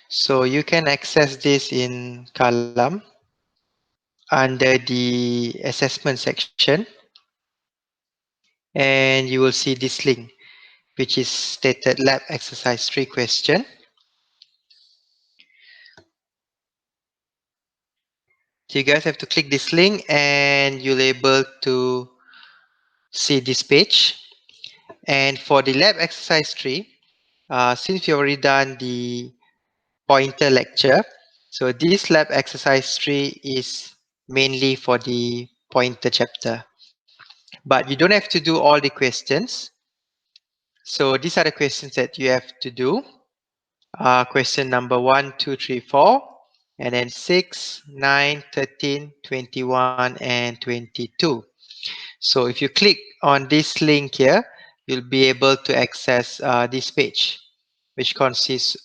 So you can access this in Kalam under the assessment section, and you will see this link, which is stated lab exercise 3 question. So you guys have to click this link and you'll able to see this page. And for the lab exercise 3, since we already done the pointer lecture, so this lab exercise 3 is mainly for the pointer chapter. But you don't have to do all the questions. So these are the questions that you have to do. Question number 1, 2, 3, 4, and then 6, 9, 13, 21, and 22. So if you click on this link here, you'll be able to access this page, which consists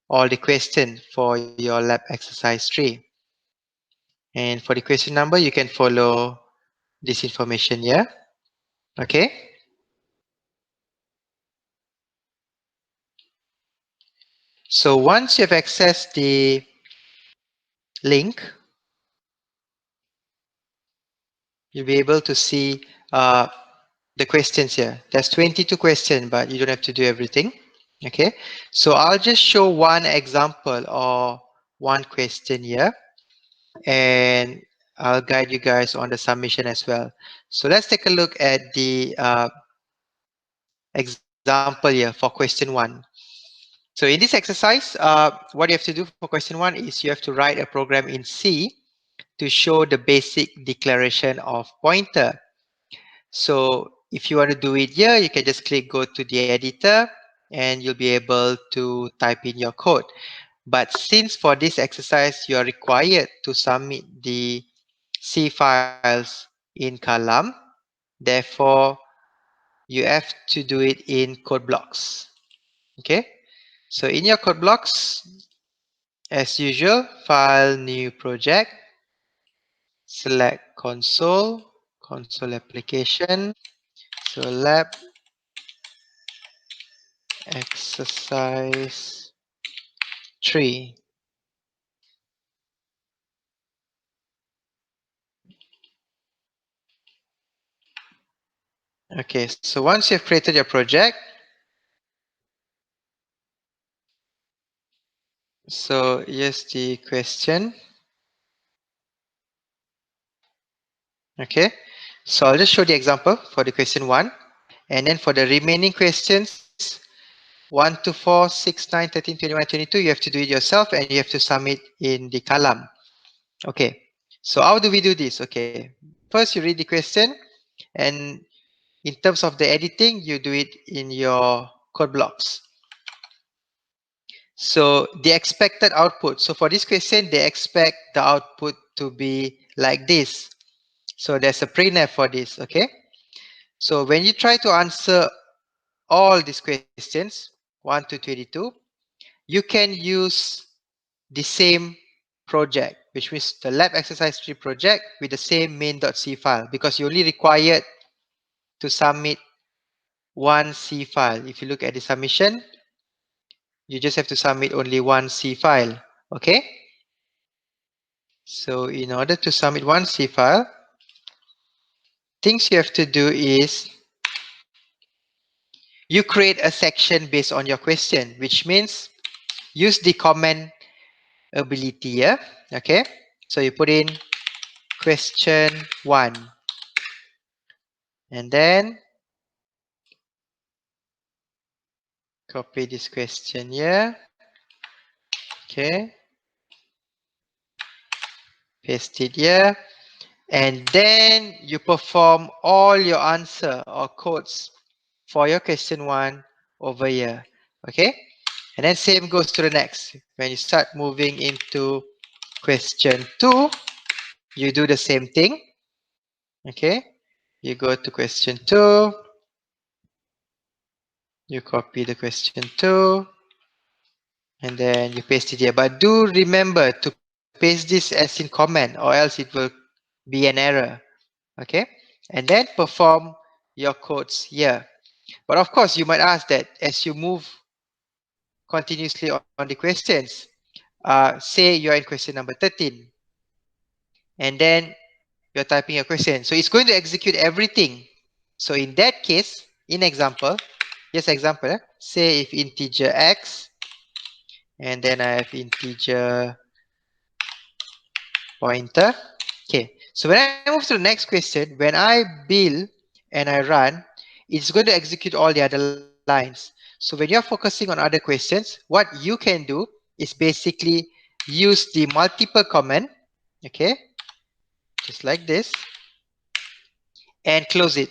all the questions for your lab exercise 3. And for the question number, you can follow this information here. Okay. So once you've accessed the link, you'll be able to see the questions here. There's 22 questions, but you don't have to do everything. Okay. So I'll just show one example or one question here, and I'll guide you guys on the submission as well. So let's take a look at the example here for question 1. So in this exercise, what you have to do for question 1 is you have to write a program in C to show the basic declaration of pointer. So if you want to do it here, you can just click go to the editor and you'll be able to type in your code. But since for this exercise, you are required to submit the C files in Kalam, therefore you have to do it in code blocks. Okay, so in your code blocks, as usual, file, new project, select console, console application, so lab exercise 3. Okay, so once you've created your project, so here's the question. Okay, so I'll just show the example for the question 1, and then for the remaining questions 1 to 4, 6, 9, 13, 21, 22, you have to do it yourself and you have to submit in the Kalam. Okay, so how do we do this? Okay, first you read the question, and in terms of the editing, you do it in your code blocks. So the expected output. So for this question, they expect the output to be like this. So there's a printf for this. Okay. So when you try to answer all these questions, 1 to 22, you can use the same project, which means the lab exercise 3 project with the same main.c file, because you only required to submit one C file. If you look at the submission, you just have to submit only one C file. Okay. So in order to submit one C file, things you have to do is you create a section based on your question, which means use the comment ability here. Okay. So you put in question 1, and then copy this question here. Okay. Paste it here. And then you perform all your answer or codes for your question 1 over here. Okay. And then same goes to the next. When you start moving into question 2, you do the same thing. Okay. You go to question 2. You copy the question 2. And then you paste it here. But do remember to paste this as in comment, or else it will be an error. Okay, and then perform your codes here. But of course, you might ask that as you move continuously on the questions, say you're in question number 13, and then you're typing a question. So it's going to execute everything. So in that case, in example, just example, say if integer x, and then I have integer pointer. Okay, so when I move to the next question, when I build and I run, it's going to execute all the other lines. So when you're focusing on other questions, what you can do is basically use the multiple comment, okay, just like this, and close it.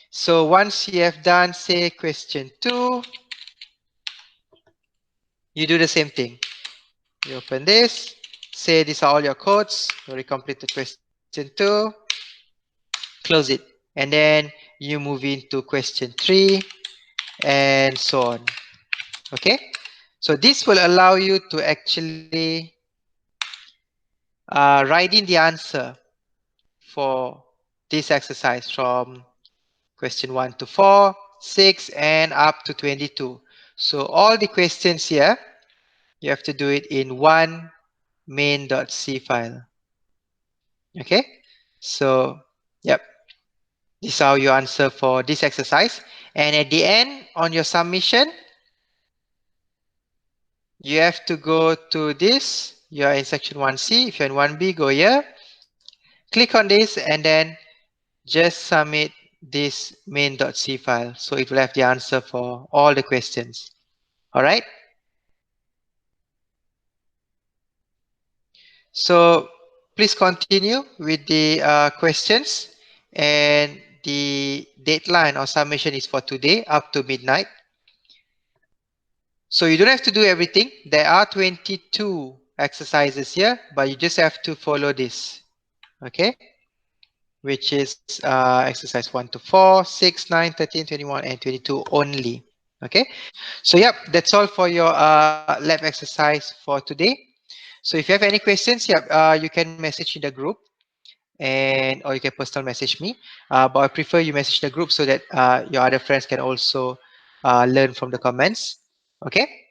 So once you have done, say, question 2, you do the same thing. You open this, say these are all your codes, you already completed question 2, close it. And then you move into question 3 and so on. Okay, so this will allow you to actually write in the answer for this exercise from question 1 to 4, 6, and up to 22. So all the questions here, you have to do it in one main.c file. Okay, so yep, this is how you answer for this exercise. And at the end, on your submission, you have to go to this. You are in section 1C. If you're in 1B, go here. Click on this and then just submit this main.c file. So it will have the answer for all the questions. All right. So please continue with the questions, and the deadline or submission is for today up to midnight. So you don't have to do everything. There are 22 exercises here, but you just have to follow this. Okay, which is exercise 1 to 4, 6, 9, 13, 21, and 22 only. Okay, so yep, that's all for your lab exercise for today. So if you have any questions, yep, you can message in the group, and or you can personal message me. But I prefer you message the group so that your other friends can also learn from the comments. Okay.